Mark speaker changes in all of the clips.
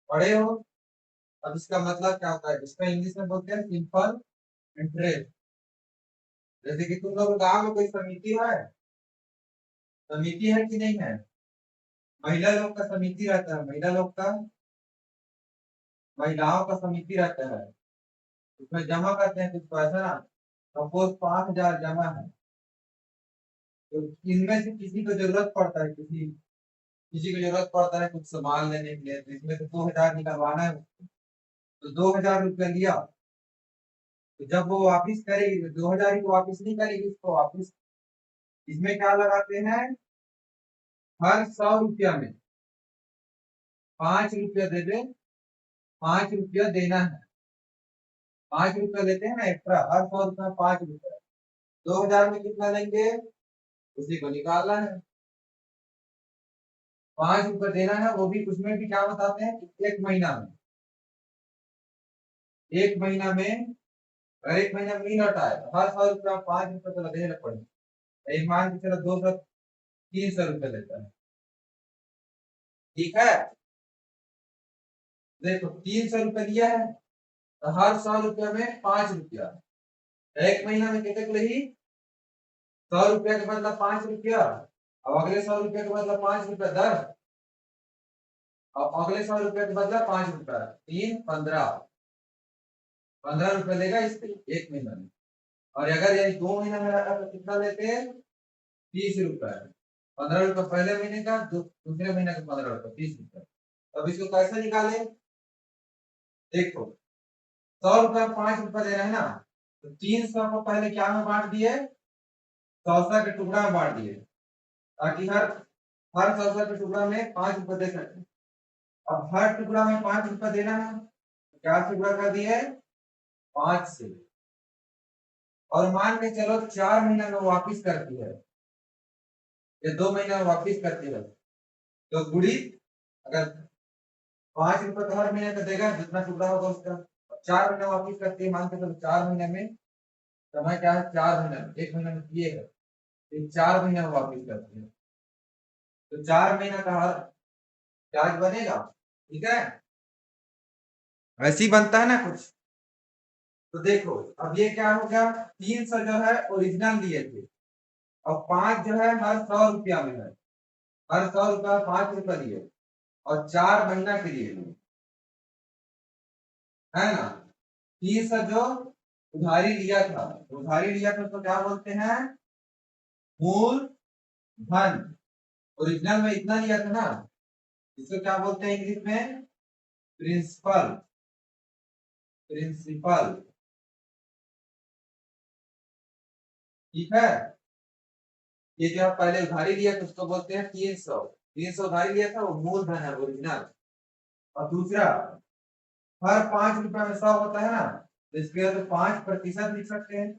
Speaker 1: पढ़े हो। अब इसका मतलब क्या होता है, इसका इंग्लिश में बोलते हैं सिंपल इंटरेस्ट। जैसे कि तुम लोग गांव में कोई समिति है कि नहीं है? महिला लोग का समिति रहता है, महिलाओं का समिति रहता है। उसमें जमा करते हैं कुछ पैसा ना। सपोज 5,000 जमा है, तो इनमें से किसी को जरूरत पड़ता है, किसी किसी को जरूरत पड़ता है कुछ सामान लेने के लिए, तो इसमें से 2,000 निकलवाना है उसको। तो 2,000 रुपया लिया, तो जब वो वापिस करेगी तो 2,000 ही को वापिस नहीं करेगी, उसको वापिस इसमें क्या लगाते हैं, हर 100 रुपया में 5 रुपया दे दे, 5 रुपया देना है। 5 रुपया लेते हैं ना एक्स्ट्रा, हर 100 रुपया 5 रुपया। 2,000 में कितना लेंगे, उसी को निकालना है। 5 रुपया देना है, वो भी उसमें भी क्या बताते हैं, एक महीना में। एक महीना में अगर एक महीना में नहीं लौटा है तो हर 100 रुपया 5 रुपया तो लगेगा पड़ेगा। एक मान के चलो 300 रुपया लेता है, ठीक है। देखो 300 रुपया लिया है, तो हर 100 रुपया में 5 रुपया, एक महीना में कितने को लगी, 100 रुपया के बदला 5 रुपया। अब अगले 100 रुपया के बदला 5 रुपया दर, अब अगले 100 रुपया के बदला 5 रुपया, 3 15, 15 रुपया लेगा इससे एक महीना में। और अगर ये 2 महीना में रखा तो कितना लेते हैं, 30 रुपया। 15 रुपया पहले महीने का, दूसरे महीने का 15 रुपया, 30 रुपया। अब इसको कैसे निकाले, देखो 100 रुपया 5 रुपया देना है ना, तो 300 को पहले क्या में बांट दिए, 100 के टुकड़ा में बांट दिए, ताकि हर हर 100 के टुकड़ा में 5 रुपया दे सकते। अब हर टुकड़ा में 5 रुपया देना है, तो क्या टुकड़ा कर दिए, 5 से। और मान के चलो 4 महीना में वापिस करती है, या 2 महीना में वापिस करती है, तो गुड़ी अगर 5 रुपया तो हर महीने का देगा जितना टुकड़ा होगा उसका। 4 महीने वापिस करती है, मान के चलो 4 महीने में, समय क्या है, 4 महीना में, एक महीना में किएगा, 4 महीने में वापिस करती है, तो 4 महीना का हर चार्ज बनेगा, ठीक है। वैसे ही बनता है ना कुछ। तो देखो अब ये क्या हो गया, 300 जो है ओरिजिनल लिए थे, और 5 जो है हर 100 रुपया में है, हर 100 रुपया 5 रुपया लिए, और 4 महीना के लिए है ना। 300 जो उधारी लिया था, उसको क्या बोलते हैं, मूल धन। ओरिजिनल में इतना लिया था ना, इसको क्या बोलते हैं इंग्लिश में, प्रिंसिपल। ठीक है। ये जो आप पहले उधारी लिया था उसको बोलते हैं 300 उधारी लिया था, वो मूलधन है ओरिजिनल। और दूसरा, हर 5 रुपया में 100 होता है ना, तो इसके लिए तो 5% लिख सकते हैं।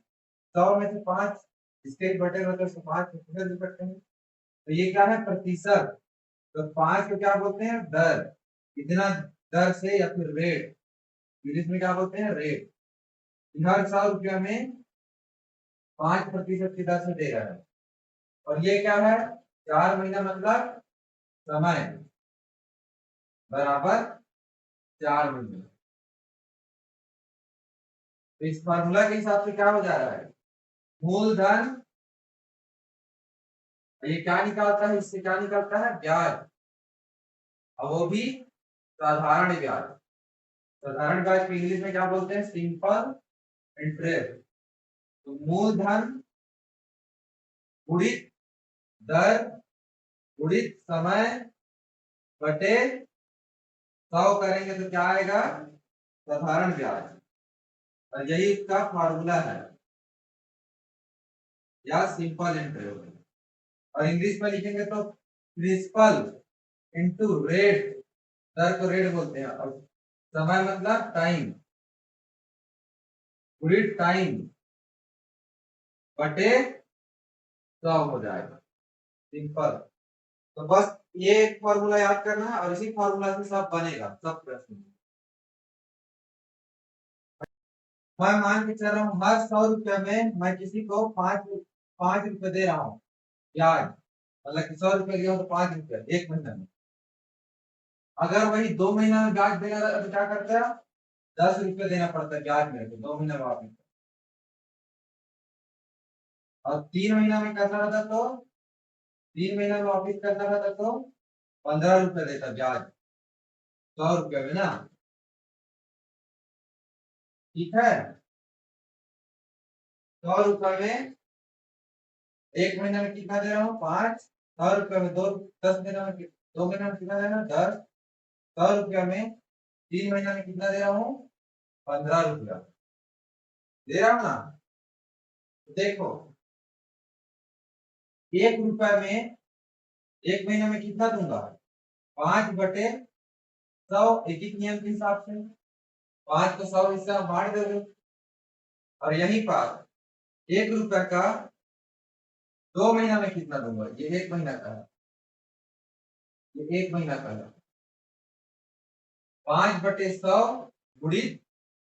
Speaker 1: 100 में से 5 इसके बटे होते हैं, 5% लिख सकते हैं। तो ये क्या है, प्रतिशत। तो 5 को क्या बोलते हैं, दर। कितना दर से, या फिर रेट, इंग्लिश में क्या बोलते हैं, रेट। हर 100 रुपया में 5% की दर से दे रहा है। और ये क्या है, 4 महीना मतलब समय बराबर 4 महीने। तो इस फॉर्मूला के हिसाब से क्या हो जा रहा है, मूलधन, ये क्या निकालता है, इससे क्या निकलता है, ब्याज। और वो भी साधारण ब्याज। साधारण ब्याज को इंग्लिश में क्या बोलते हैं, सिंपल इंटरेस्ट। तो मूलधन गुणित दर गुणित समय बटे 100 करेंगे तो क्या आएगा, साधारण ब्याज। और यही इसका फॉर्मूला है, या सिंपल इंटरेस्ट। और इंग्लिश में लिखेंगे तो प्रिंसिपल इंटू रेट, दर को रेट बोलते हैं, और समय मतलब टाइम, गुणित टाइम बटे 100 हो जाएगा, सिंपल। तो बस ये एक फॉर्मूला याद करना है, और इसी फॉर्मूला से सब बनेगा, सब प्रश्न। मैं मान के चल रहा हूँ हर 100 रुपया में मैं किसी को 5 रुपये दे रहा हूँ ब्याज, मतलब कि 100 रुपये लिया तो 5 रुपया एक महीने में। अगर वही 2 महीना में ब्याज देना रहता तो क्या करता है, 10 रुपये देना पड़ता है ब्याज मेरे को 2 महीना में वापिस। और 3 महीना में करना रहता तो 3 महीना में वापिस करना रहता तो 15 रुपये देता ब्याज, 100 रुपये में ना। ठीक है, 100 रुपये में 1 महीना में कितना दे रहा हूँ 5, 100 रुपये में 10 महीना में 2 महीना में कितना दे रहा हूँ 10, 100 रुपये में 3 महीना में कितना दे रहा हूँ 15 रुपया दे रहा हूँ ना। देखो 1 रुपये में 1 महीना में कितना दूंगा 5/100, एक एक नियम के हिसाब से 5 को 100 हिस्सा बांट दोगे। और यही पर 1 रुपये का 2 महीना में कितना दूंगा, ये 1 महीना का है, ये 1 महीना का है, 5/100 गुणित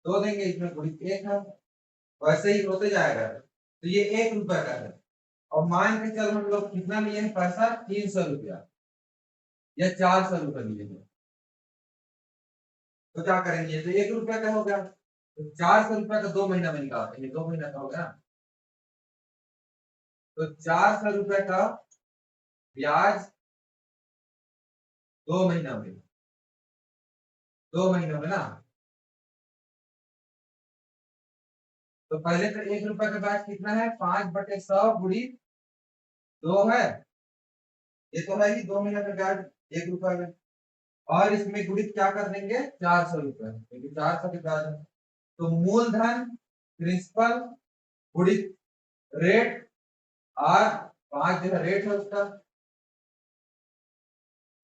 Speaker 1: 2 देंगे, इसमें गुणित 1 है, वैसे ही होते जाएगा। तो ये 1 रुपये का है। और मान के चल हम लोग कितना लिए हैं पैसा 300 रुपया या 400 रुपये लिए हैं, तो क्या करेंगे, तो 1 रुपये का हो गया, तो 400 रुपये का 2 महीना में निकालते हैं, 2 महीना का हो गया। तो 400 रुपये का ब्याज 2 महीना में, 2 महीनों में ना। तो पहले तो 1 रुपये का ब्याज कितना है 5/100 गुणित 2 है, ये तो है ही 2 महीना का ब्याज 1 रुपये में। और इसमें गुणित क्या कर देंगे 400 रुपये, क्योंकि 400 के ब्याज है। तो मूलधन प्रिंसिपल गुणित रेट, और 5 जो है रेट है उसका,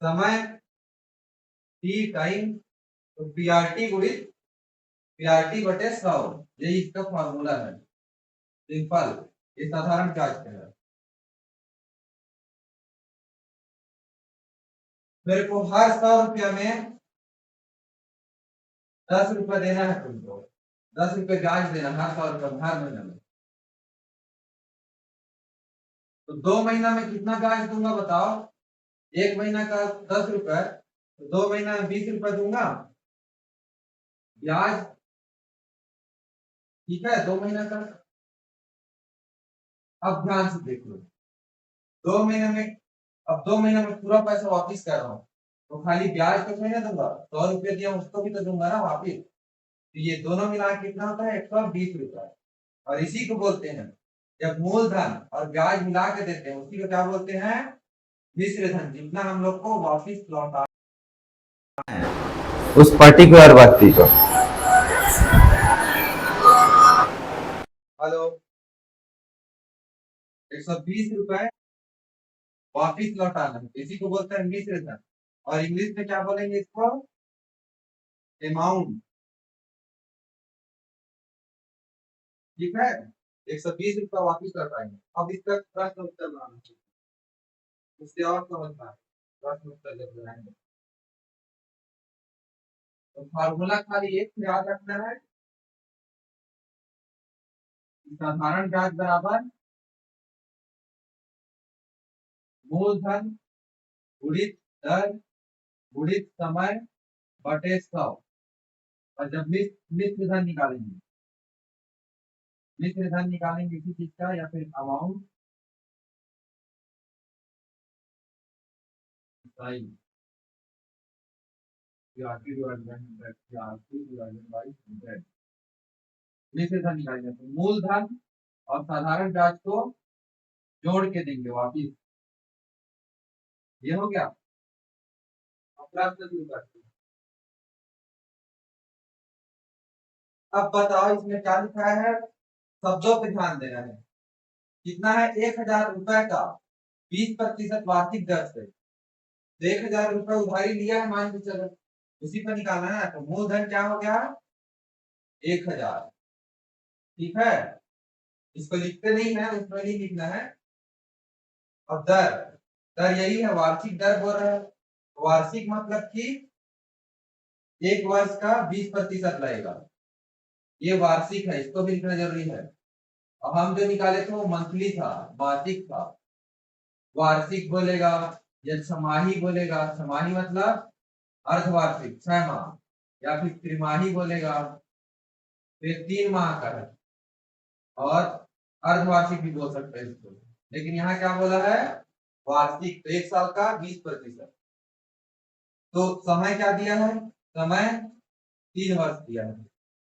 Speaker 1: समय टी टाइम, तो पीआरटी गुणित पीआरटी/100, यही इसका फॉर्मूला है सिंपल, ये साधारण ब्याज का है। मेरे को हर 100 रुपया में 10 रुपये देना है तुमको, 10 रुपये ब्याज देना हर 100 रुपये में, हर महीने में। तो 2 महीना में कितना ब्याज दूंगा बताओ, 1 महीना का 10 रुपये, तो 2 महीना में 20 रुपये दूंगा ब्याज। ठीक है, 2 महीना का। अब ध्यान से देख लो, 2 महीने में, अब 2 महीने में पूरा पैसा वापिस कर रहा हूँ, तो खाली ब्याज तो नहीं ना दूंगा, 100 रुपये दिया उसको भी तो दूंगा ना वापिस। तो ये दोनों मिला के कितना होता है 120 रुपये। और इसी को बोलते हैं, जब मूलधन और ब्याज मिला के देते हैं उसी को क्या बोलते हैं मिश्र धन, जितना हम लोग को वापिस लौटा उस पर्टिकुलर व्यक्ति को। हेलो, 120 रुपये वापिस लौटाना, इसी को बोलते हैं मिश्र धन, और इंग्लिश में क्या बोलेंगे इसको, अमाउंट। ठीक है, 120 रुपये वापिस लौटाएंगे। अब इसका प्रश्न उत्तर बनाना चाहिए, उससे और समझना है प्रश्न उत्तर जब बनाएंगे। तो फार्मूला खाली एक याद रखना है, साधारण ब्याज बराबर मूलधन गुणित दर गुणित समय बटे 100। और जब मिश्र धन निकालेंगे, मिश्र धन निकालेंगे किसी चीज का या फिर अमाउंट, मिश्र धन निकालेंगे तो मूलधन और साधारण ब्याज को जोड़ के देंगे वापिस, ये हो गया। अब प्रश्न शुरू करते हैं। अब बताओ इसमें क्या लिखा है, शब्दों पे ध्यान देना है। कितना है 1000 रुपए का 20% वार्षिक दर से, तो 1000 रुपए उधारी लिया है मान के चलो, उसी पर निकालना है। तो मूलधन क्या हो गया 1000। ठीक है, इसको लिखते नहीं है, उसमें नहीं लिखना है। अब दर, दर यही है वार्षिक दर बोल रहा है, वार्षिक मतलब कि 1 वर्ष का 20% लगेगा, ये वार्षिक है, इसको भी लिखना जरूरी है। अब हम जो निकाले थे वो मंथली था, मासिक था। वार्षिक बोलेगा या छमाही बोलेगा, छमाही मतलब अर्धवार्षिक 6 माह, या फिर त्रिमाही बोलेगा तो ये 3 माह का है, और अर्धवार्षिक भी बोल सकते हैं इसको, लेकिन यहाँ क्या बोला है, वार्षिक। तो 1 साल का 20%। तो समय क्या दिया है, समय 3 वर्ष दिया है,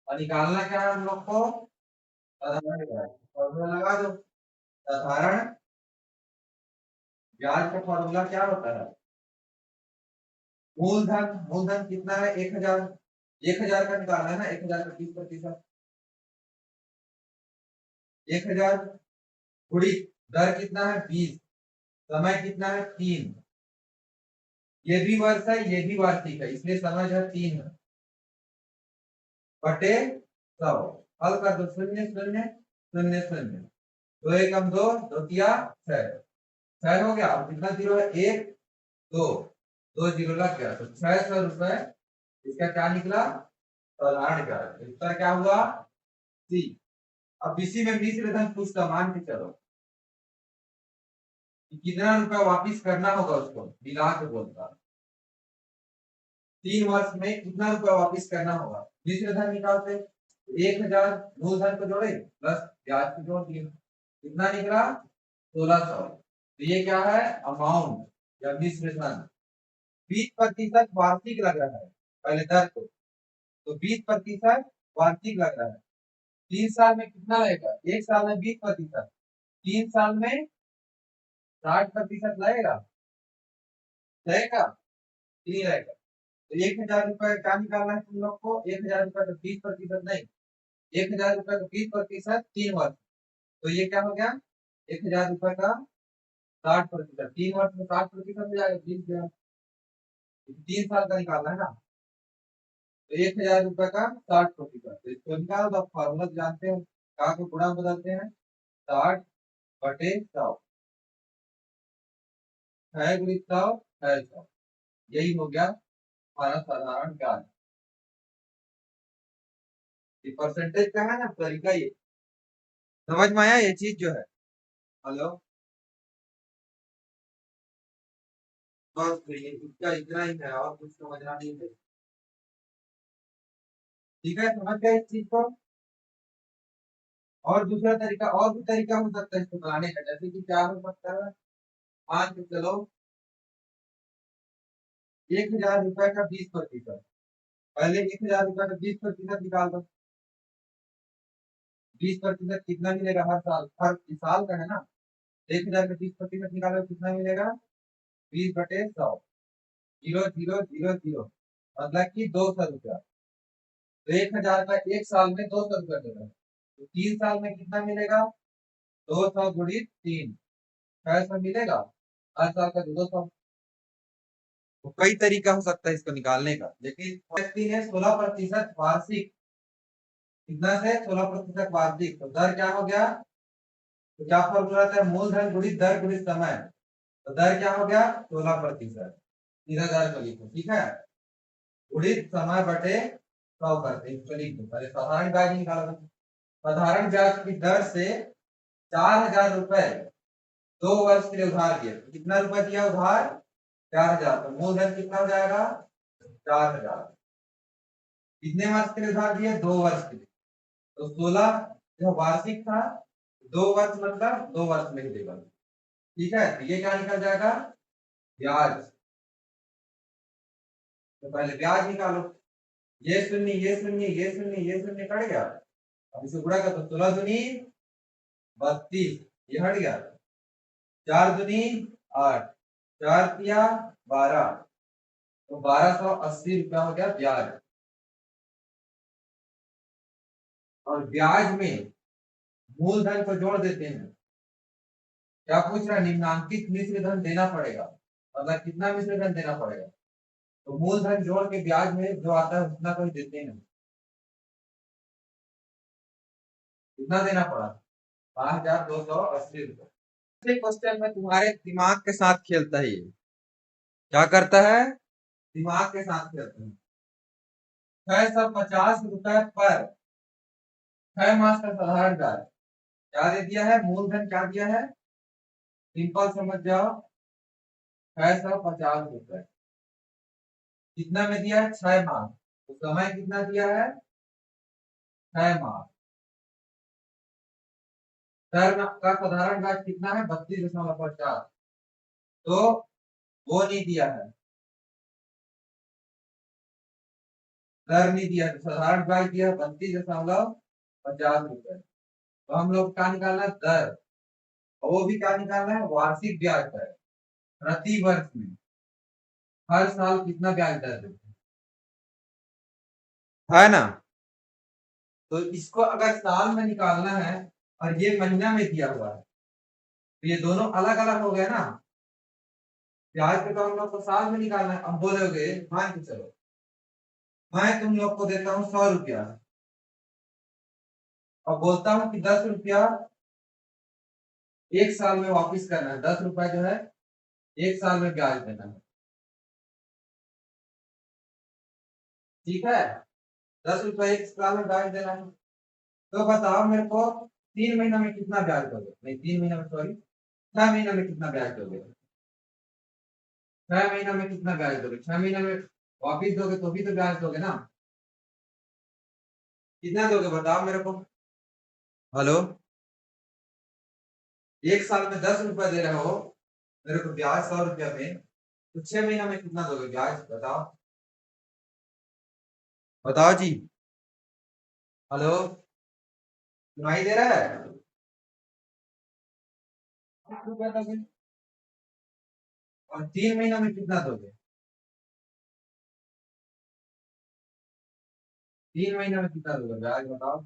Speaker 1: और निकालना क्या है हम लोग को, साधारण ब्याज। फॉर्मूला लगा दो। साधारण ब्याज का फॉर्मूला क्या होता है, मूलधन कितना है, 1000। 1000 का निकालना है ना, 1000 का 30%, 1000 गुणित दर कितना है 20, समय कितना है 3, ये भी वर्ष है ये भी वार्षिक है, इसलिए समय जो है 3 है, बटे 100। हल कर दो, 0 0 0 0, 2 एकम 2, 2 तिया 6, 6 हो गया। अब कितना जीरो है, 1 2, 2 जीरो लग गया, तो 600 रुपए इसका क्या निकला, साधारण ब्याज। इसका क्या हुआ, सी। अब इसी में मिश्र धन पूछता, मान के चलो कि कितना रुपया वापिस करना होगा उसको, मिला के बोलता 3 वर्ष में कितना रुपया वापिस करना होगा। मिश्र धन निकालते, 1000 मूलधन को जोड़े प्लस ब्याज को जोड़ दिए, कितना निकला 1600। तो ये क्या है, अमाउंट या मिश्र धन। 20% वार्षिक लग रहा है पहले दर को, तो 20% वार्षिक लग रहा है। 3 साल में कितना लगेगा, 1 साल में 20%, 3 साल में 60% लगेगा, रहेगा नहीं रहेगा। तो 1000 रुपए क्या निकालना है तुम लोग को, 1000 रुपए का 20% नहीं, 1000 रुपए का 20% 3 वर्ष, तो ये क्या हो गया, 1000 रुपए का 60%, 3 वर्ष में 60% हो जाएगा, 20,000। 3 साल का निकालना है ना, तो 1000 रुपए का 60%, तो इसको निकाल दो। फॉर्मूला जानते हो, का को गुणा बदलते हैं, 60 बटे 100, 6 गुणित 100 600, यही हो गया हमारा साधारण ब्याज। ये परसेंटेज का है ना तरीका, ये समझ में आया ये चीज जो है। हेलो, बस ये इसका इतना ही है, और कुछ समझना नहीं है। ठीक है, समझ गए इस चीज को। और दूसरा तरीका, और भी तरीका हो सकता है इसको बनाने का, जैसे कि क्या हो सकता है, मान के चलो 1000 रुपए का 20%, पहले 1000 रुपए का 20% निकाल दो। 20% कितना मिलेगा हर साल, हर साल का है ना, 1000 का 20% निकालो कितना मिलेगा, 20/100, 0 0 0 0, मतलब कि 200 रुपया। तो 1000 का 1 साल में 200 रुपया मिलेगा, तो 3 साल में कितना मिलेगा, 200 गुणित 3, 600 मिलेगा, हर साल का 200। तो कई तरीका हो सकता है इसको निकालने का, लेकिन 16% वार्षिक, कितना से 16% वार्षिक, तो दर क्या हो गया, तो क्या फॉर्मूला रहता है, मूलधन गुणित दर गुणित समय, तो दर क्या हो गया 16%, इधर दर को लिखो, ठीक है, गुणित समय बटे 100 करते हैं, इसको लिख दो। पहले साधारण ब्याज निकालो, साधारण ब्याज की दर से 4000 रुपए 2 वर्ष के लिए उधार दिया, तो कितना रुपए दिया उधार, 4000, तो मूलधन कितना हो जाएगा 4000। कितने वर्ष के लिए उधार दिया, 2 वर्ष के लिए, तो 16 जो वार्षिक था, 2 वर्ष मतलब 2 वर्ष में ही देगा, ठीक है। तो ये क्या निकल जाएगा, ब्याज। तो पहले ब्याज निकालो, ये शून्य ये शून्य ये शून्य ये शून्य कट गया, अब इसे गुणा कर दो, 16 दूनी 32, ये हट गया, 4 दूनी 8, 4 तिया 12, तो 1280 रुपया हो गया ब्याज। और ब्याज में मूलधन को जोड़ देते हैं, क्या पूछ रहा है, निम्नांकित मिश्र धन देना पड़ेगा, मतलब कितना मिश्र धन देना पड़ेगा, तो मूलधन जोड़ के ब्याज में जो आता है उतना कोई देते हैं, कितना देना पड़ा, 5280 रुपये। क्वेश्चन में तुम्हारे दिमाग के साथ खेलता है, ये क्या करता है, दिमाग के साथ खेलता है। 650 रुपए पर 6 मास का साधारण ब्याज, क्या दे दिया है, मूलधन क्या दिया है, सिंपल समझ जाओ, 650 रुपए, कितना में दिया है 6 माह, तो समय कितना दिया है 6 माह। टर्म का साधारण ब्याज कितना है 32.50, तो वो नहीं दिया है, दर नहीं दिया, तो साधारण ब्याज दिया है 32.50 रुपए। तो हम लोग क्या निकालना है दर, और वो भी क्या निकालना है वार्षिक ब्याज दर, प्रति वर्ष में हर साल कितना ब्याज दर देते हैं, है ना। तो इसको अगर साल में निकालना है और ये महीना में दिया हुआ है, तो ये दोनों अलग अलग हो गए ना। ब्याज पे तो हम लोग को साल में निकालना है। अब बोलोगे मान के चलो मैं तुम लोग को देता हूँ 100 रुपया, और बोलता हूँ कि 10 रुपया एक साल में वापिस करना है, 10 रुपया जो है एक साल में ब्याज देना है, ठीक है। 10 रुपया एक साल में ब्याज देना है। तो बताओ मेरे को 3 महीना में कितना ब्याज दोगे, नहीं 3 महीना में सॉरी 6 महीना में कितना ब्याज दोगे, 6 महीना में कितना ब्याज दोगे, 6 महीना में वापिस दोगे तो भी तो ब्याज दोगे ना। कितना दोगे बताओ मेरे को। हेलो, एक साल में 10 रुपया दे रहे हो मेरे को ब्याज 100 रुपया में, तो 6 महीना में कितना दोगे ब्याज बताओ, बताओ जी। हेलो, सुनाई दे रहा है। 8 रुपया दोगे, और 3 महीना में कितना दोगे, 3 महीना में कितना दोगे ब्याज बताओ,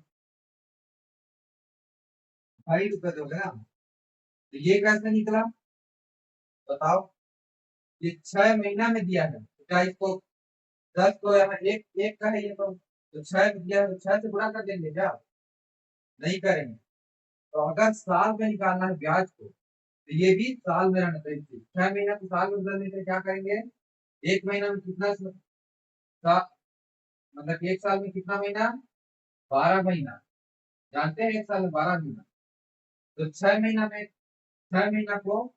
Speaker 1: 2.5 रुपया दोगे ना। तो ये कैसे निकला बताओ, ये 6 महीना में दिया है, तो क्या इसको 10 को यहाँ एक एक का है ये तो 6 दिया है, तो 6 से गुणा कर देंगे क्या, नहीं करेंगे। तो अगर साल में निकालना है ब्याज को, तो ये भी साल में रहना चाहिए, 6 महीना को साल में बदलने से क्या करेंगे, एक महीना में कितना मतलब एक साल में कितना महीना, 12 महीना, जानते हैं एक साल में 12 महीना। तो 6 महीना में 6 महीना को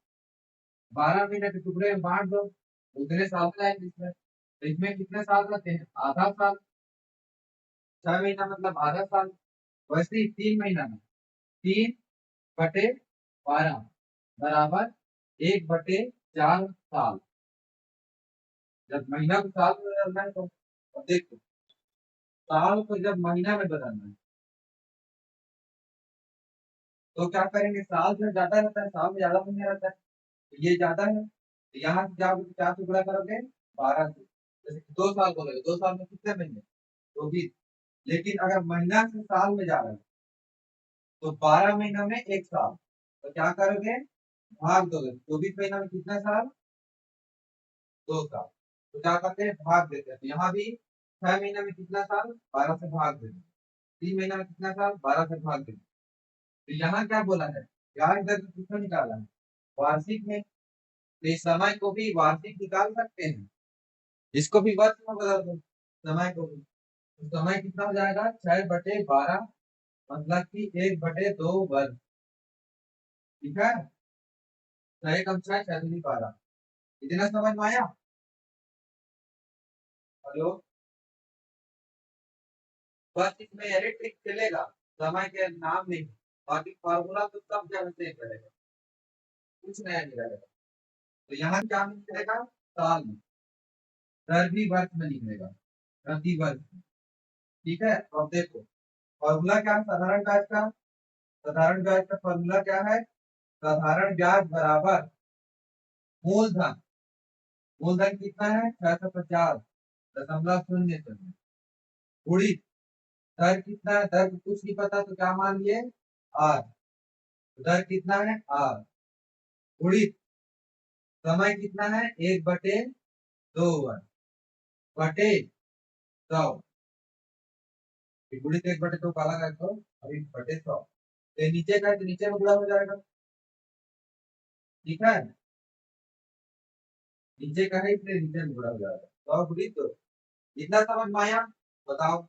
Speaker 1: 12 महीने के टुकड़े में बांट दो, उतने साल हो जाएंगे इसमें। तो इसमें कितने साल रहते हैं, आधा साल, 6 महीना मतलब आधा साल। वैसे ही 3 महीना में 3/12 बराबर 1/4 साल। जब महीना को साल में बदलना है तो, और देखो साल को जब महीना में बदलना है तो क्या करेंगे, साल में ज्यादा रहता है, साल में ज्यादा महीने रहता है, तो ये ज्यादा है, तो यहाँ से क्या 4 से गुणा करोगे 12 से, जैसे कि 2 साल बोलोगे 2 साल में कितने महीने, 24। लेकिन अगर महीना से साल में जा रहा है तो 12 महीना में एक साल, तो क्या करोगे भाग दोगे, 24 महीना में कितना साल, 2 साल, तो क्या करते हैं भाग देते हैं। तो यहाँ भी 6 महीना में कितना साल, 12 से भाग देते हैं, 3 महीना में कितना साल, 12 से भाग देते हैं। तो यहाँ क्या बोला है, ब्याज दर किसको निकाला है, वार्षिक में। तो इस समय को भी वार्षिक निकाल सकते हैं, इसको भी वर्ष में बदल दो समय को भी, तो समय कितना हो जाएगा 6/12, मतलब कि 1/2 वर्ष, ठीक है। 6 × 6 = 12। इतना समझ में आया। हेलो, बस इसमें यही ट्रिक चलेगा, समय के नाम नहीं, बाकी फॉर्मूला तो सब जगह सेम रहेगा, कुछ नया नहीं रहेगा। तो यहाँ क्या निकलेगा साल में, दर भी वर्ष में निकलेगा, प्रति वर्ष में, ठीक है। अब देखो फॉर्मूला क्या है साधारण ब्याज का, साधारण ब्याज का फॉर्मूला क्या है, साधारण ब्याज बराबर मूलधन, मूलधन कितना है 650.00 गुणित दर कितना है, दर कुछ नहीं पता तो क्या मान लिए आर, दर कितना है आर, गुणित समय कितना है 1/2 वर्ष, बटे 100, गुणित 1/2 काला का तो अभी बटे 100, तो नीचे का तो नीचे में गुणा हो जाएगा, ठीक है। नीचे का है इसलिए नीचे में गुणा हो जाएगा, 100 गुणित 2, इतना समझ में आया। बताओ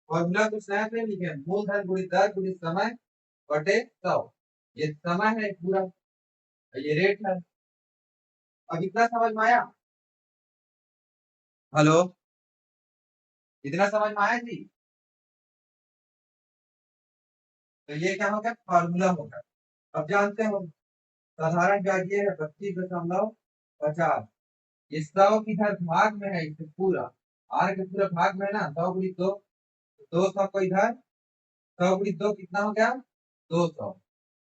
Speaker 1: फॉर्मूला कुछ नया तो लिखे, मूलधन गुणित दर गुणित समय बटे 100, ये समय है पूरा, ये रेट है। अब इतना समझ में आया। हेलो, इतना समझ में आया जी? तो ये क्या हो गया, फार्मूला हो गया। अब जानते हो साधारण ब्याज ये है 32.50। ये 100 किधर भाग में है, इसे पूरा आर के पूरा भाग में है ना, 100 × 2, 200 को इधर, 100 × 2 कितना हो गया, 200।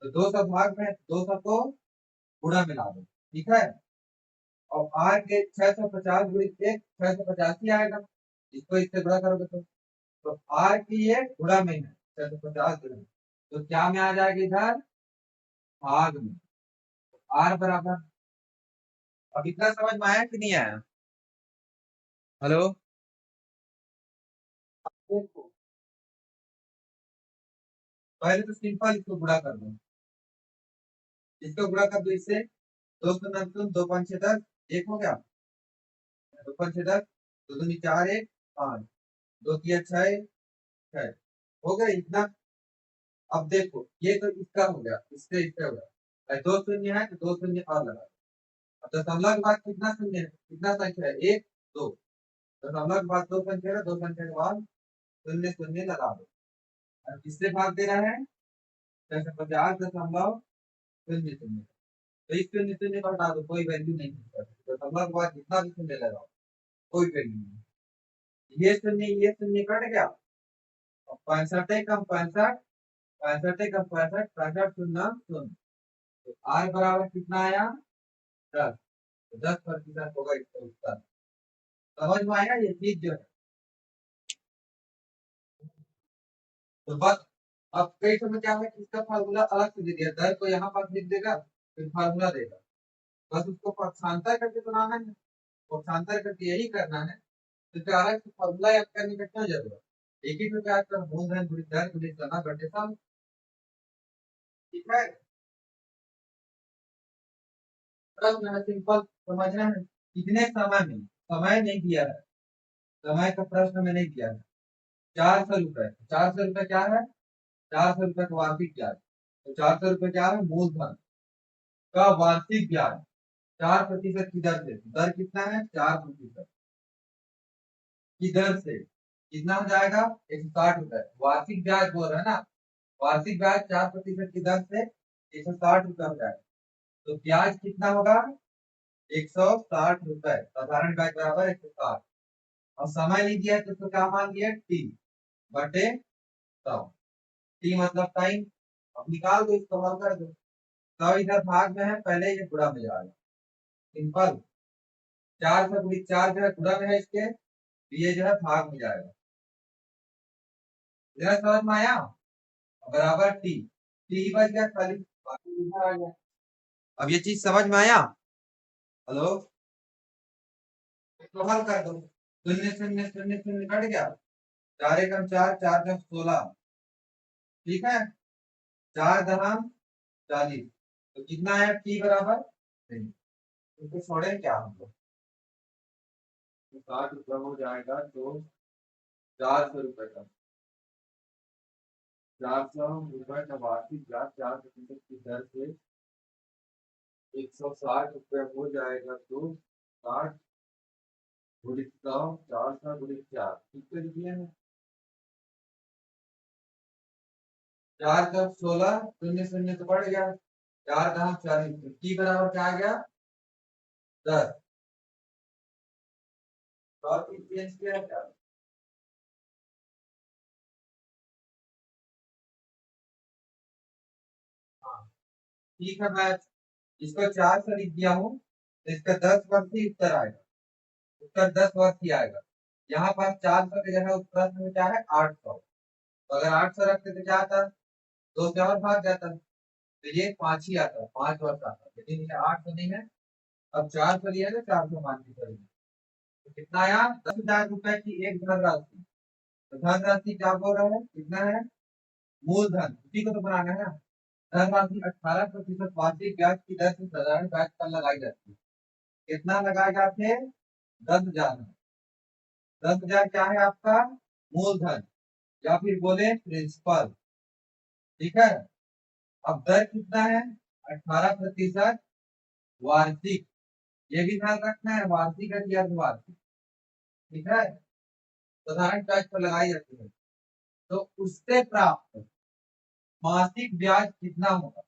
Speaker 1: तो 200 भाग में 200 को गुणा मिला दो, ठीक है। और आर के 650 × 1, 685 आएगा। इसको इससे गुणा करोगे तो आर की ये गुणा में है 650 गुणा, तो क्या में आ जाएगा इधर, भाग में। आर बराबर, अब इतना समझ में आया कि नहीं आया? हेलो, देखो पहले तो सिंपल इसको गुणा कर दो, इसको गुणा कर दो इससे, 299, 2×5 = 10, एक हो गया, 2×5 = 10, 2×2 = 4, 1, 5, 2×3 = 6, 6 हो गया इतना। अब देखो ये तो इसका हो गया, इससे इसका हो गया, दो शून्य है तो दो शून्य और लगा। अब दशमलव के बाद कितना शून्य है, कितना संख्या है, एक, दो। दशमलव के बाद दो संख्या है, दो संख्या के बाद शून्य शून्य लगा दो। और किससे भाग दे रहा है, 650.0000। तो इस शून्य शून्य को हटा दो, कोई वैल्यू नहीं है। दशमलव के बाद जितना भी शून्य लगाओ कोई वैल्यू नहीं। ये शून्य कट गया, 65 कम 65, 65 कम 65, 65 शून्य शून्य। तो आर बराबर कितना आया, 10। 10% होगा इसका उत्तर। समझ में आया ये चीज जो है। तो बस अब कई समय क्या है, इसका फार्मूला अलग से दे दिया, दर को यहाँ पर लिख देगा, फिर फार्मूला देगा, बस उसको पक्षांतर करके बनाना है, पक्षांतर करके यही करना है। तो क्या अलग से फार्मूला याद करने का क्या जरूरत, एक ही प्रकार का मूलधन गुणित दर गुणित जमा घटे सम, ठीक है। प्रश्न सिंपल समझना है, कितने समय में, समय नहीं दिया है, समय का प्रश्न में नहीं दिया है। 400 रुपए, 400 रुपए क्या है, 400 रुपए का वार्षिक ब्याज। तो 400 रुपए क्या है, मूलधन का वार्षिक ब्याज 4% की दर से। दर कितना है, 4% की दर से कितना हो जाएगा, 160 रुपए। वार्षिक ब्याज बोल रहा है ना, वार्षिक ब्याज 4% की दर से 160 रुपए हो जाएगा। तो ब्याज कितना होगा, 160 रुपए। साधारण ब्याज बराबर 160। और समय नहीं दिया है तो उसको क्या मान लिया, टी बटे 100। टी मतलब टाइम। अब निकाल दो, इसको हल कर दो। 100 इधर भाग में है, पहले ये गुणा में जाएगा, सिंपल। 4 से 4 जो है गुणा में है इसके, ये जो है भाग में जाएगा। जरा समझ में आया, बराबर टी, टी बच गया खाली, बाकी इधर आ गया। अब ये चीज समझ में आया, हेलो। तो हल कर दो, शून्य शून्य शून्य शून्य कट गया, 4 × 4, 4×16, ठीक है। 4×40, तो कितना है टी बराबर, नहीं इसको छोड़े क्या हम लोग, तो 60 रुपये हो जाएगा, तो 400 रुपये का, 400 रुपये का वार्षिक ब्याज 4% की दर से 160 रुपये हो जाएगा। तो 60 × 100, 400 × 4, ठीक है, लिखिए ना। 4×16, शून्य शून्य तो बढ़ गया, 4×40, टी बराबर क्या आ गया, 10। तो आप चेंज किया क्या, हाँ ठीक है। मैं इसको 4 से लिख दिया हूँ, तो इसका 10 वर्ष ही उत्तर आएगा, उत्तर 10 वर्ष ही आएगा। यहाँ पर 400 की जगह उस प्रश्न में क्या है, 800। तो अगर 800 रखते तो क्या आता, 2 से और भाग जाता, तो ये 5 ही आता, 5 वर्ष आता, लेकिन ये 800 नहीं है। अब 400 लिया तो 400 मान के चलिए, तो कितना आया, 10,000 रुपए की एक धनराशि। तो धनराशि क्या बोल रहा है, कितना है, मूलधन, उसी को तो बनाना है ना। धनराशि 18% वार्षिक ब्याज की दर से साधारण ब्याज पर लगाई जाती है। कितना लगाए जाते हैं, 10,000। 10,000 क्या है आपका, मूलधन, या फिर बोले प्रिंसिपल, ठीक है। अब दर कितना है, 18% वार्षिक। ये भी ध्यान रखना है, वार्षिक है कि अर्धवार्षिक, ठीक है, साधारण ब्याज पर लगाई जाती है, तो उससे प्राप्त मासिक ब्याज कितना होगा।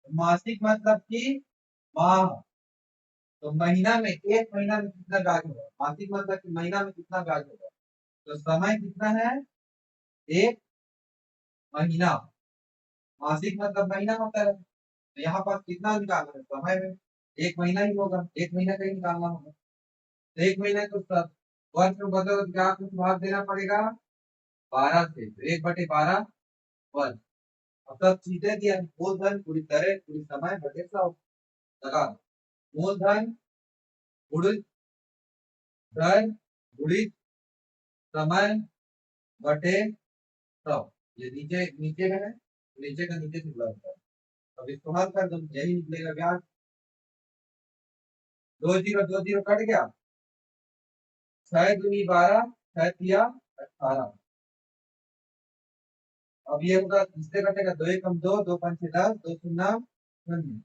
Speaker 1: मासिक मतलब कि माह, तो महीना में, एक महीना में कितना ब्याज होगा। मासिक मतलब कि महीना में कितना ब्याज होगा, तो समय कितना है, एक महीना। मासिक मतलब महीना होता है, तो यहाँ पर कितना निकालना है, समय में एक महीना ही होगा, एक महीना का ही निकालना होगा। तो एक महीना को सब वर्ष में बदलो तो क्या कुछ भाग देना पड़ेगा 12 से, तो 1/12 वर्ष। अब सब चीजें दिया, मूलधन पूरी तरह पूरी समय बटे 100 लगा। मूलधन गुणित दर गुणित समय बटे 100। ये नीचे नीचे में है, नीचे का नीचे निकला होता है। अब इसको हल कर दो, यही निकलेगा ब्याज। 2 0 कट गया, 6 दूनी 12, 6 तिया 18। अब ये होगा, इससे कटेगा 2 एकम 2, 2 पंचे 10, 2 शून्य शून्य।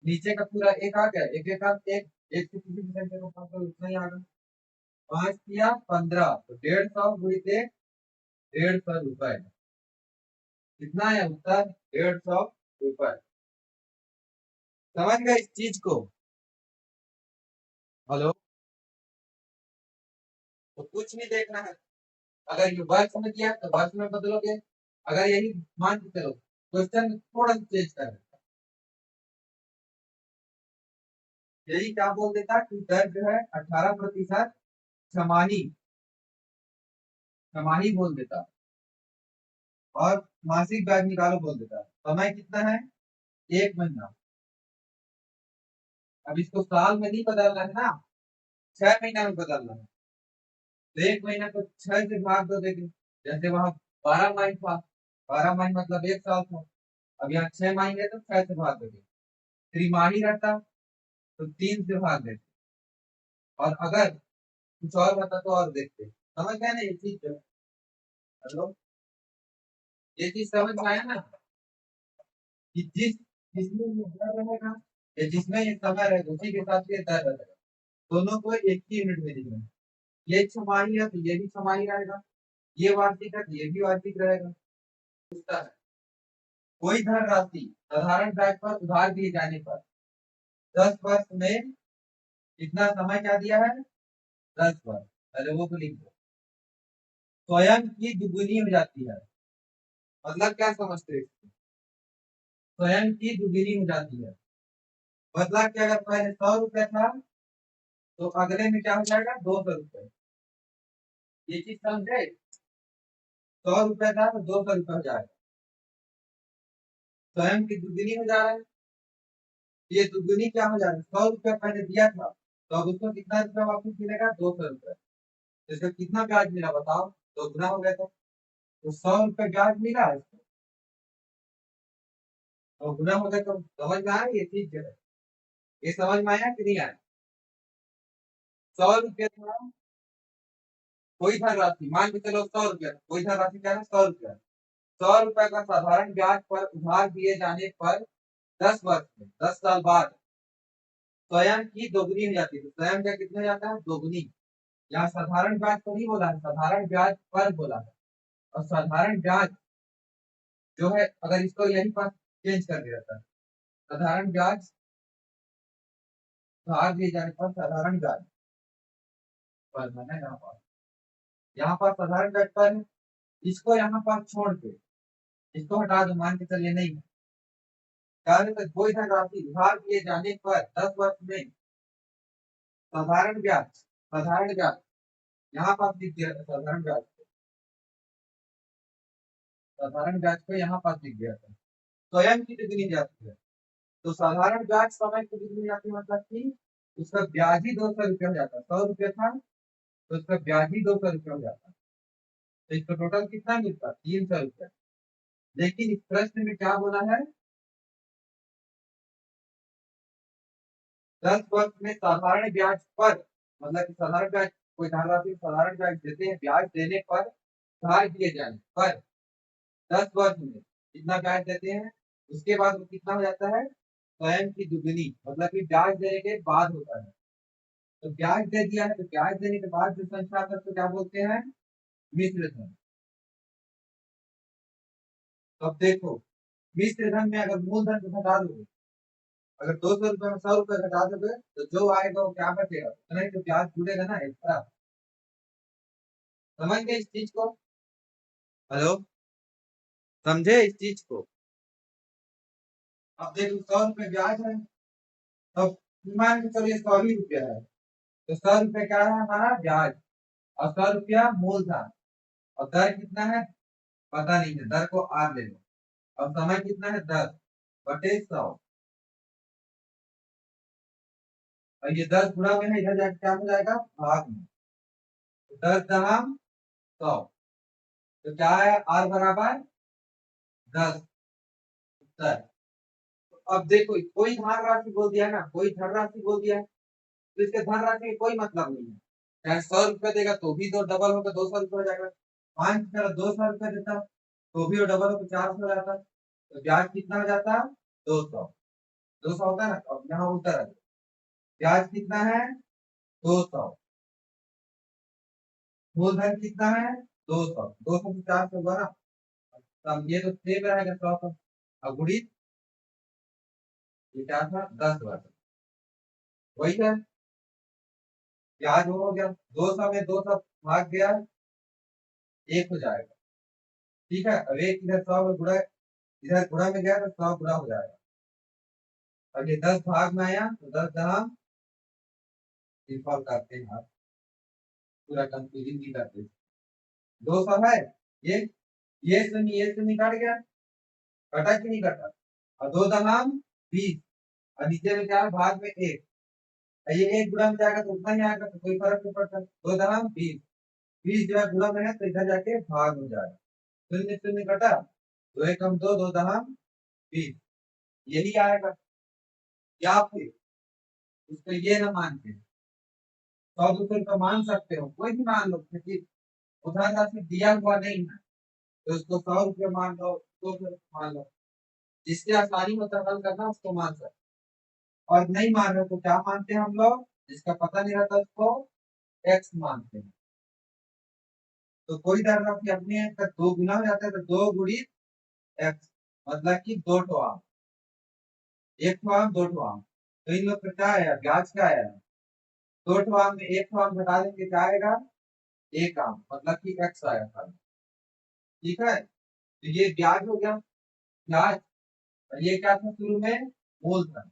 Speaker 1: नीचे का पूरा एक आ गया, एक एक एक, एक से किसी भी संख्या को काट दो उतना ही आ गया। 5 तिया 15, तो 150 गुणित 1, 150 रुपए। कितना है उत्तर, 150 रुपए। समझ गए इस चीज को। हेलो, तो कुछ नहीं देखना है, अगर ये वर्ष में किया तो वर्ष में बदलोगे, अगर यही मान के चलो क्वेश्चन थोड़ा सा चेंज कर, यही क्या बोल देता कि दर जो है 18% छमाही, छमाही बोल देता, और मासिक ब्याज निकालो बोल देता। समय कितना है, एक महीना। अब इसको साल में नहीं बदलना है ना, 6 महीना में बदलना है। तो एक महीना को 6 से भाग दो, देखिए जैसे वहां 12 माही था, 12 माही मतलब 1 साल था। अब यहाँ 6 माही है तो 6 से भाग दोगे। त्रिमाही रहता तो 3 से भाग देते, और अगर कुछ और रहता तो और देखते। समझ गए ना ये चीज जो, हेलो, ये चीज समझ में आया ना, कि जिसमें ये दर रहेगा या जिसमें ये समय रहेगा उसी के हिसाब से ये दर रहेगा। दोनों को एक ही यूनिट में लिखना है। ये छमाही है तो ये भी छमाही रहेगा, ये वार्षिक है तो ये भी वार्षिक रहेगा। पूछता है, कोई धन राशि साधारण ब्याज पर उधार दिए जाने पर 10 वर्ष में कितना समय क्या दिया है, 10 वर्ष। पहले वो तो लिख दो। स्वयं की दुगुनी हो जाती है, मतलब क्या समझते हैं इसको? स्वयं की दुगुनी हो जाती है, मतलब क्या, अगर पहले 100 रुपया था तो अगले में क्या हो जाएगा 200 रुपये। ये चीज समझे, 100 रुपया था तो 200 रुपया हो जाएगा, स्वयं की दुगुनी हो जा रहा है। ये दुगुनी क्या हो जा रहा है, 100 रुपया पहले दिया था तो अब उसको कितना रुपया वापस मिलेगा, 200 रुपया। तो इसका कितना ब्याज मिला बताओ, दोगुना हो गया था। तो 100 रुपये ब्याज मिला है इसको, दोगुना हो गया। तो समझ में आया ये चीज जो है, ये समझ में आया कि नहीं आया। 100 रुपया था, कोई धन राशि मान के चलो 100 रुपया, कोई धन राशि क्या है, 100 रुपया। 100 रुपया का साधारण ब्याज पर उधार दिए जाने पर 10 वर्ष में, 10 साल बाद स्वयं की दोगुनी हो जाती है। तो स्वयं का कितना हो जाता है, दोगुनी। यहाँ साधारण ब्याज तो नहीं बोला है, साधारण ब्याज पर बोला है। और साधारण ब्याज जो है, अगर इसको यही पर चेंज कर दिया जाता है, साधारण ब्याज उधार दिए जाने पर साधारण ब्याज पर है यहाँ पर साधारण ब्याज पर है। इसको यहाँ पर छोड़ के इसको हटा दो, मान के चलिए नहीं है। कार्य तक कोई धनराशि उधार दिए जाने पर 10 वर्ष में साधारण ब्याज यहाँ पर लिख दिया था, साधारण ब्याज को यहाँ पर लिख दिया था। स्वयं की कितनी जाती है, तो साधारण ब्याज समय की कितनी जाती है, मतलब कि उसका ब्याज ही 200 रुपया हो जाता है। 100 रुपया था तो उसका ब्याज ही 200 रुपया हो जाता है, तो इसका टोटल कितना मिलता है, 300 रुपया। लेकिन इस प्रश्न में क्या बोला है, 10 वर्ष में साधारण ब्याज पर, मतलब कि साधारण ब्याज, कोई धनराशि साधारण ब्याज देते हैं, ब्याज देने पर उधार दिए जाने पर 10 वर्ष में कितना ब्याज देते हैं, उसके बाद वो कितना हो जाता है, स्वयं की दुगनी, मतलब कि ब्याज देने के बाद होता है। तो ब्याज दे दिया है, तो ब्याज देने के बाद जो संख्या आता है उसको क्या बोलते हैं? मिश्र धन। तो अब देखो, मिश्र धन में अगर मूलधन को घटा दोगे, अगर 200 रुपए में 100 रुपए घटा दोगे, तो जो आएगा वो क्या बचेगा? तो नहीं, तो ब्याज जुड़ेगा ना एक्स्ट्रा। समझ गए इस चीज को? हेलो, समझे इस चीज को? अब देखो 100 रुपए ब्याज है, तब मान के चलिए 100 ही रुपया है, तो 100 रुपए क्या है हमारा ब्याज, और 100 रुपया मूलधन, और दर कितना है पता नहीं है, दर को आर ले लो, और समय कितना है 10/100, और ये 10 गुणा में है, इधर जाके क्या हो जाएगा भाग में, तो 10×100, तो क्या है आर बराबर 10 उत्तर। तो अब देखो कोई धन राशि बोल दिया है ना, कोई धन राशि बोल दिया है, तो इसके धन राशि में कोई मतलब नहीं है, चाहे 100 रुपए देगा तो भी तो डबल होकर 200 रुपए हो जाएगा, 5 की तरह 200 रुपए देता तो भी वो डबल होकर 400 हो जाता, तो ब्याज कितना हो जाता 200, 200 होता है ना, अब यहाँ उत्तर है, ब्याज कितना है 200, मूलधन कितना है 200, 200 से 400 होगा ना, तब ये तो सेम रहेगा 100 अब गुणित ये क्या था 10 वही है, ब्याज हो गया 200 में 200 भाग गया 1 हो जाएगा, ठीक है, अब एक इधर 100 में गुणा, इधर गुणा में गया तो 100 गुणा हो जाएगा, अब ये 10 भाग में आया तो 10 डिफॉल्ट करते हैं आप, पूरा कंफ्यूजन नहीं करते, 200 है, ये ये से निकाल गया, कटा कि नहीं कटा, और 2×20, और नीचे में क्या है भाग में 1, ये 1 गुणा में जाएगा तो उतना ही आएगा, तो कोई फर्क नहीं पड़ता, 2×20, 20 जो है गुणा में है तो इधर जाके भाग हो जाएगा, शून्य शून्य कटा, 2×1=2, 2×20, यही आएगा, या फिर उसको ये ना मान के 100-200 रुपये मान सकते हो, कोई भी मान लो, क्योंकि उधार राशि दिया हुआ नहीं है, तो उसको 100 रुपये मान लो, 200 मान लो, जिससे आसानी होता है हल करना उसको मान सकते, और नहीं मान रहे तो क्या मानते हैं हम लोग, जिसका पता नहीं रहता उसको एक्स मानते हैं, तो कोई धन राशि अपने का 2 गुना हो जाता है, तो 2 गुणित एक्स, मतलब कि 2 आम, 1 आम 2 आम, तो इन लोग का क्या आया ब्याज क्या आया, 2 आम में 1 आम घटा देंगे क्या आएगा 1 आम, मतलब कि एक्स आया था, ठीक है, तो ये ब्याज हो गया, ब्याज, और ये क्या था शुरू में मूलधन,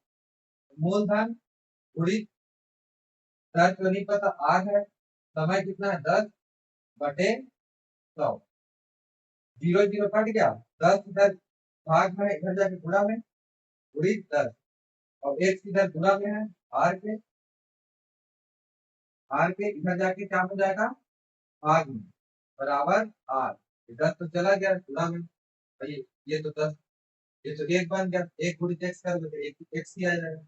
Speaker 1: मूलधन गुणित दर तो नहीं पता आर है, समय कितना है 10/100, 0 0 कट गया, 10 इधर भाग में है, इधर जाके गुणा में, गुणित 10, और एक इधर गुणा में है आर के, आर के इधर जाके क्या हो जाएगा भाग में, बराबर आर, 10 तो चला गया गुणा में, और ये तो 10, ये तो 1 बन गया, 1 गुणित एक्स कर दो तो एक एक्स ही आ जाएगा,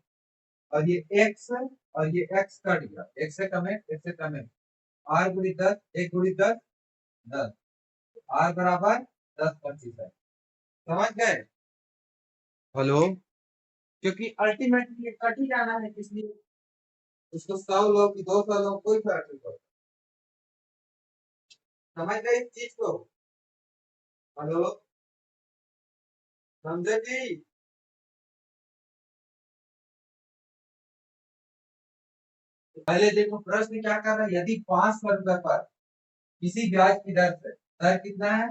Speaker 1: और ये एक्स, और ये एक्स कट गया, एक्स से कम है, एक्स से कम है, आर गुणित 10, 1 गुणित 10 10, आर बराबर 10/25 है, समझ गए? हेलो, क्योंकि अल्टीमेटली कट ही जाना है, इसलिए उसको 100 लो कि 200 लो कोई फर्क नहीं पड़ता, समझ गए इस चीज को? हेलो, समझे कि? पहले देखो प्रश्न क्या कर रहा है, यदि 500 रुपए पर किसी ब्याज की दर से, दर कितना है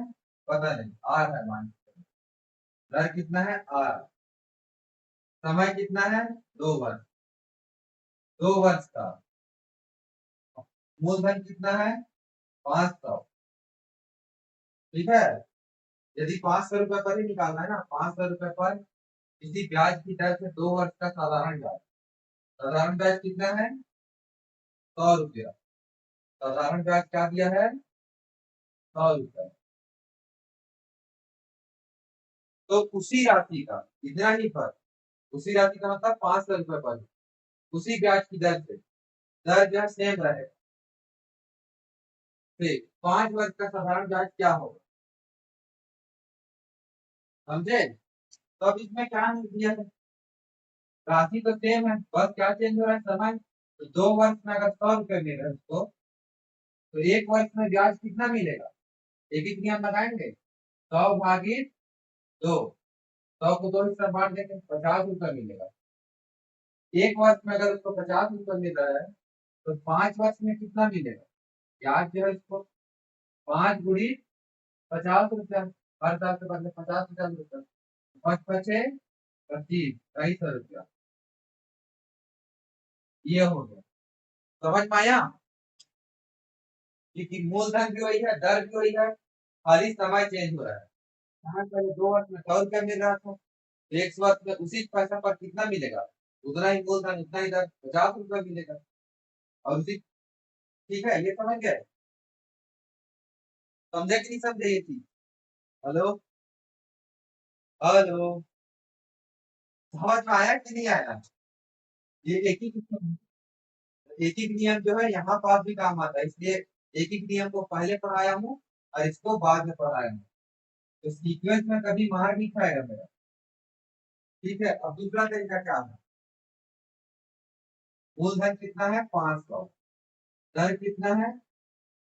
Speaker 1: पता नहीं, आर है मान, दर कितना है आर, समय कितना है 2 वर्ष, 2 वर्ष का, मूलधन कितना है 500, ठीक है, यदि 500 रुपए पर ही निकालना है ना, 500 रुपए पर किसी ब्याज की दर से 2 वर्ष का साधारण ब्याज, साधारण ब्याज कितना है 100 रुपया, साधारण ब्याज क्या दिया है 100 रुपया, तो उसी राशि का इतना ही फर्क, उसी राशि का मतलब 500 रुपए पर उसी ब्याज की दर से, दर जो है सेम रहेगा, फिर 5 वर्ष का साधारण ब्याज क्या होगा, समझे? तो अब इसमें क्या नहीं दिया है, राशि तो सेम है, बस क्या चेंज हो रहा है समय, तो 2 वर्ष में अगर 100 रुपये मिल रहे हैं उसको, तो 1 वर्ष में ब्याज कितना मिलेगा? एक ही नियम लगाएंगे, 100/2। 100 को 2 हिस्सा बांट देंगे, 50 रुपये मिलेगा। 1 वर्ष में अगर उसको 50 रुपये मिल रहा है, तो 5 वर्ष में कितना मिलेगा ब्याज जो है इसको? 5 × 50 रुपया, हर साल के बदले 50 रुपया। 5×5 = 25, 250 रुपया। ये हो गया, समझ में आया? कि मूलधन भी वही है, दर भी वही है, खाली समय चेंज हो रहा है। पहले 2 वर्ष में 100 रुपया मिल रहा था, 1 वर्ष में उसी पैसा पर कितना मिलेगा? उतना ही मूलधन, उतना ही दर, 50 रुपया मिलेगा। और उसी, ठीक है, ये समझ गए? समझे कि नहीं समझे ये चीज? हेलो हेलो, समझ में आया कि नहीं आया? ये एक ही नियम जो है यहाँ पास भी काम आता है, इसलिए एक ही नियम को पहले पढ़ाया हूँ और इसको बाद में पढ़ाया हूँ, तो सीक्वेंस में कभी मार नहीं खाएगा मेरा। ठीक है, अब दूसरा तरीका क्या है? मूलधन कितना है? 500। दर कितना है?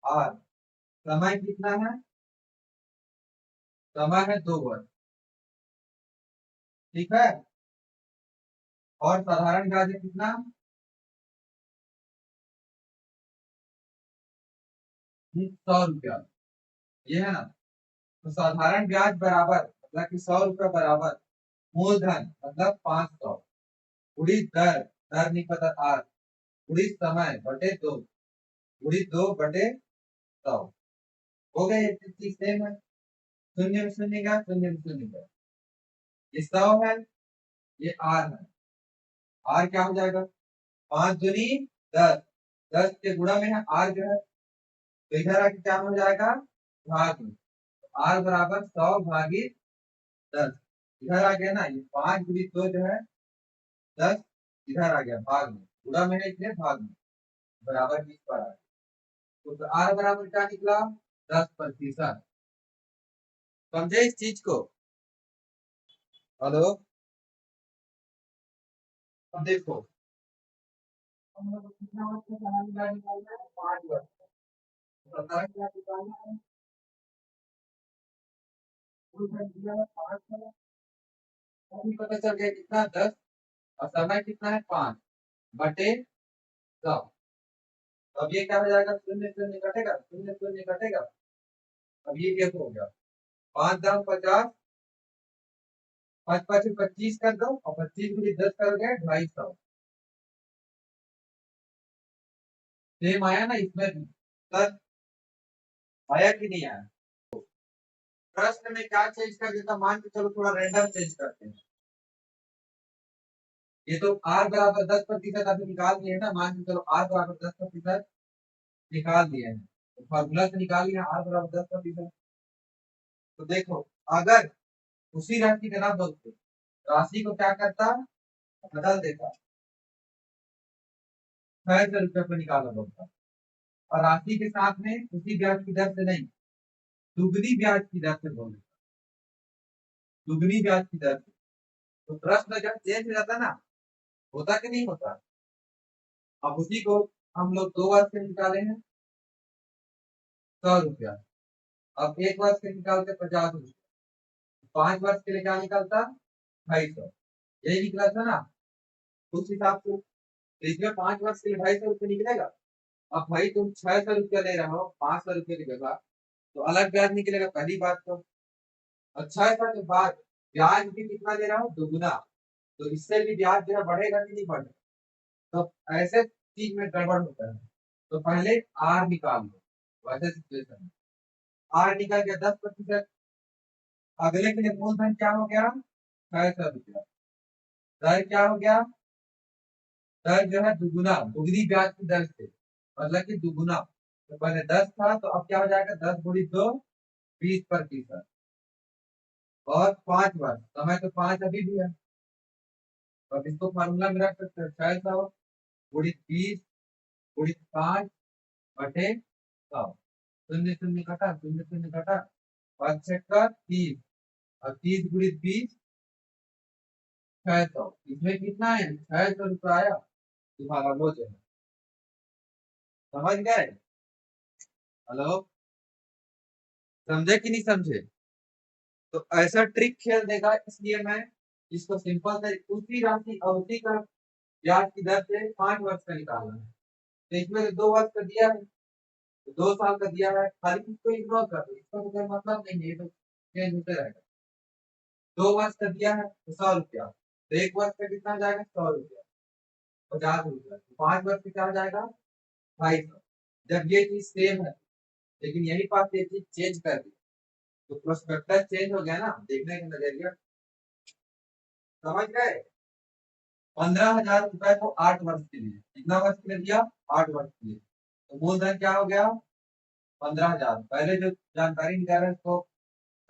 Speaker 1: आर। समय कितना है? समय है 2 वर्ष। ठीक है, और साधारण ब्याज है कितना? 100 रुपया। ये है ना? तो साधारण ब्याज बराबर, मतलब कि 100 रुपया बराबर मूलधन मतलब 500, गुणित दर, दर नहीं पता आर, गुणित समय बटे 2, गुणित 2/100। हो गया, ये चीज सेम है। शून्य में शून्य गया, शून्य में शून्य गया। ये 100 है, ये आर है। आर क्या हो जाएगा? 5×2 = 10, 10 के गुणा में है आर जो है, तो इधर आके क्या हो जाएगा? भाग में। आर बराबर 100/10। इधर आ गया ना, ये 5×2 जो है 10, इधर आ गया भाग में, गुणा में है इसलिए भाग में, बराबर 20 पर आ गया। तो आर बराबर क्या निकला? 10%। समझे इस चीज को? हेलो, अब देखो, हम लोग को कितना वर्ष का साधारण ब्याज निकालना है? 5 वर्ष। तो साधारण ब्याज निकालना है, कुल ब्याज दिया है 5 साल। अभी पता चल गया कितना? 10, और समय कितना है? 5/100। अब ये क्या हो जाएगा? शून्य शून्य कटेगा, शून्य शून्य कटेगा। अब ये कैसे हो गया? 5×10 = 50, 5×5 = 25 कर दो, और 25×10 कर गए 250। सेम आया ना इसमें भी? सर, आया कि नहीं आया? प्रश्न में क्या चेंज कर देता? मान के चलो थोड़ा रैंडम चेंज करते हैं। ये तो आर बराबर 10% अभी निकाल दिए ना, मान के चलो आर बराबर 10% निकाल दिए हैं, तो फॉर्मूला से निकाल लिया आर बराबर 10%। तो देखो, अगर उसी राशि का ना बोलते, राशि को क्या करता? बदल देता, 600 रुपये को निकाला बोलता, और राशि के साथ में उसी ब्याज की दर से नहीं, दुगनी ब्याज की दर से बोल देता, दुगनी ब्याज की दर से। तो प्रश्न जब चेंज हो जाता ना, होता कि नहीं होता? अब उसी को हम लोग 2 वर्ष से निकाले हैं, 100 रुपया। अब 1 वर्ष के निकालते 50 रुपया, 5 वर्ष के लिए क्या निकलता? 250। यही निकला था ना उस हिसाब से। तो इसमें 5 वर्ष के लिए 250 रुपये निकलेगा। अब भाई तुम 600 रुपया ले रहे हो, 500 रुपये की जगह, तो अलग ब्याज निकलेगा, पहली बात तो। और 600 के बाद ब्याज भी कितना दे रहा हूँ? दुगुना। तो इससे भी ब्याज जो है बढ़ेगा कि नहीं बढ़ेगा? तो ऐसे चीज में गड़बड़ होता है। तो पहले आर निकाल लो, वैसे सिचुएशन में आर निकल गया 10%। अगले के लिए मूलधन क्या हो गया? 600 रुपया। दर क्या हो गया? दर जो है दुगुना, दुगनी ब्याज की दर से, मतलब कि दुगुना। तो पहले 10 था, तो अब क्या हो जाएगा? 10×2 = 20%। और 5 वर्ष, समय तो 5 अभी भी है, तो अब इसको फार्मूला में रख सकते हैं, 600 × 20 × 5/100। शून्य शून्य कटा, शून्य शून्य कटा, 5×6 = 30, और 30×20 = 600। इसमें कितना है? 600 रुपया आया तुम्हारा वो जो है। समझ गए? हेलो, समझे कि नहीं समझे? तो ऐसा ट्रिक खेल देगा, इसलिए मैं इसको सिंपल से उसी राशि अवधि का ब्याज की दर से 5 वर्ष का निकालना है। तो इसमें तो 2 वर्ष का दिया है, तो 2 साल का दिया है, खाली इसको इग्नोर कर दो, इसका तो कोई मतलब नहीं है, ये तो चेंज होते रहेगा। 2 वर्ष का दिया है तो 100 रुपया, तो 1 वर्ष का कितना जाएगा? 100 रुपया, 50 रुपया, 5 वर्ष का क्या हो जाएगा? 250। जब ये चीज सेम है, लेकिन यही बात ये चीज चेंज कर दी, तो प्रोस्पेक्टस चेंज हो गया ना, देखने का नजरिया। समझ गए? 15,000 रुपए को 8 वर्ष के लिए, कितना वर्ष के लिए दिया? 8 वर्ष के लिए। तो मूलधन क्या हो गया? 15,000। पहले जो जानकारी निकाल रहे उसको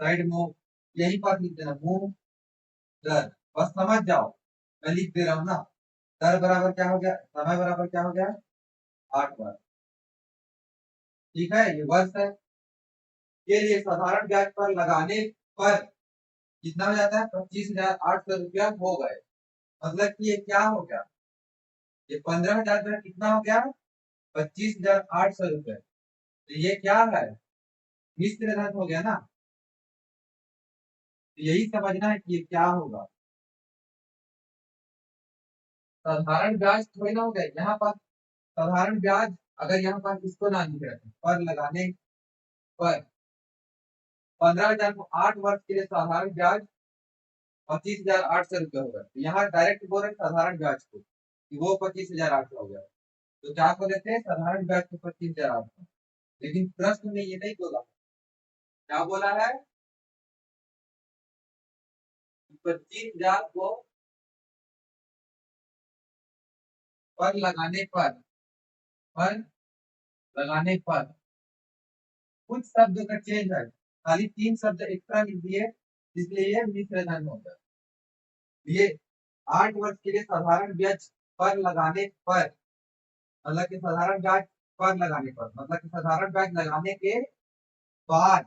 Speaker 1: साइड मूव, यही बात लिख देना, मूव दर, बस समझ जाओ, मैं लिख दे रहा हूँ ना। दर बराबर क्या हो गया? समय बराबर क्या हो गया? 8 वर्ष। ठीक है, ये वर्ष है। के लिए साधारण ब्याज पर लगाने पर कितना हो जाता है? 25,800 रुपया हो गए। मतलब कि ये क्या हो गया? ये 15,000 रुपया कितना हो गया? 25,800 रुपये। तो ये क्या है? मिश्र धन हो गया ना। तो यही समझना है कि ये क्या होगा। साधारण ब्याज थोड़ी ना हो गया यहाँ पर। साधारण ब्याज अगर यहाँ पर इसको ना लिख रहे पर लगाने पर 15,000 को 8 वर्ष के लिए साधारण ब्याज 25,800 रुपये होगा। तो यहाँ डायरेक्ट बोल रहे साधारण ब्याज को कि वो 25,800 हो गया। तो क्या को देते हैं? साधारण ब्याज को 25,800। लेकिन प्रश्न में ये नहीं बोला, क्या बोला है? 25,000 को पर लगाने पर कुछ शब्द का चेंज है, खाली 3 शब्द एक्स्ट्रा लिख दिए, इसलिए ये मिश्र धन हो गया। ये 8 वर्ष के लिए साधारण ब्याज पर लगाने पर, मतलब कि साधारण ब्याज पर लगाने पर, मतलब कि साधारण ब्याज लगाने के बाद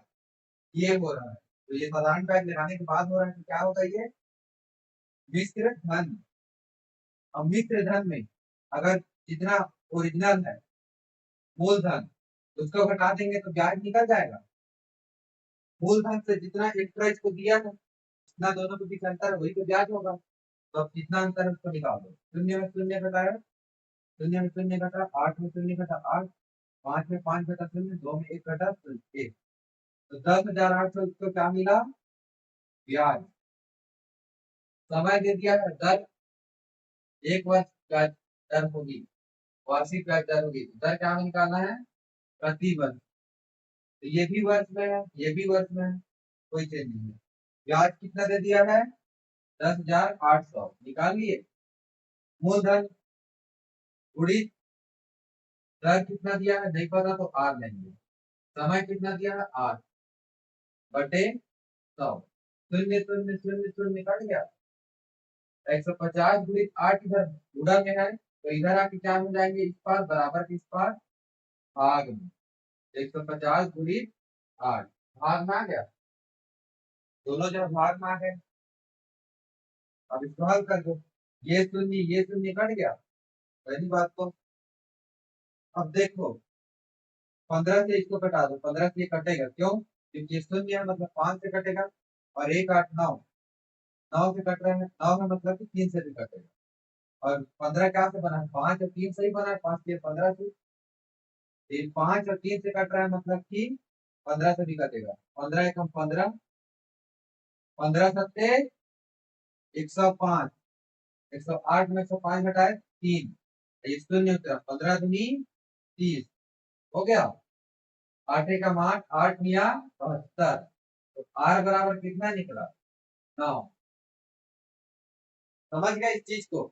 Speaker 1: ये हो रहा है। तो ये साधारण ब्याज लगाने के बाद हो रहा है, तो क्या होगा? ये मिश्र धन। अब मिश्र धन में अगर जितना ओरिजिनल है मूलधन, उसको घटा देंगे तो ब्याज निकल जाएगा। मूलधन से जितना एक्स्ट्रा इसको दिया है, जितना दोनों के बीच अंतर है, वही तो ब्याज होगा। तो अब कितना अंतर है उसको निकाल दो। शून्य में शून्य घटाया, शून्य में शून्य घटा, 8 में शून्य घटा 8, 5 में 5 घटा शून्य, 2 में 1 घटा 1। तो 10,800 उसको क्या मिला? ब्याज। समय दे दिया है दर, 1 वर्ष ब्याज दर होगी, वार्षिक ब्याज दर होगी। दर क्या हमें निकालना है? प्रति वर्ष। तो ये भी वर्ष में है, ये भी वर्ष में है, कोई चेंज नहीं है। ब्याज कितना दे दिया है? 10,800 निकाल लिए। मूलधन उड़ीद, दर कितना दिया है नहीं पता तो आर लेंगे। समय कितना दिया है? 8 बटे 100। शून्य शून्य शून्य शून्य कट गया। 150 गुणित 8 इधर गुणा में है, तो इधर आके क्या हो जाएंगे? इस पार बराबर के इस पार भाग में। 150 गुणित 8 भाग में आ गया, दोनों जब भाग में आ गए। अब इसको हल कर दो, ये शून्य कट गया, पहली बात तो। अब देखो 15 से इसको कटा दो, 15 से ये कटेगा, क्यों? क्योंकि ये शून्य है, मतलब 5 से कटेगा। और 1 8 9, 9 से कट रहे हैं, 9 है मतलब कि 3 से भी कटेगा। और 15 क्या से बना है? 5 और 3 से ही बना है, 5 से 15 से। 5 और 3 से कट रहा है, मतलब कि 15 से भी कटेगा। 15 एकम 15, 15 सत्ते 105, 108 में 105 घटाए 3, ये शून्य उत्तर। 15 दूनी 30 हो गया। 8 एकम 8, 8 मिया 72। तो आर बराबर कितना निकला? 9। समझ गए इस चीज को?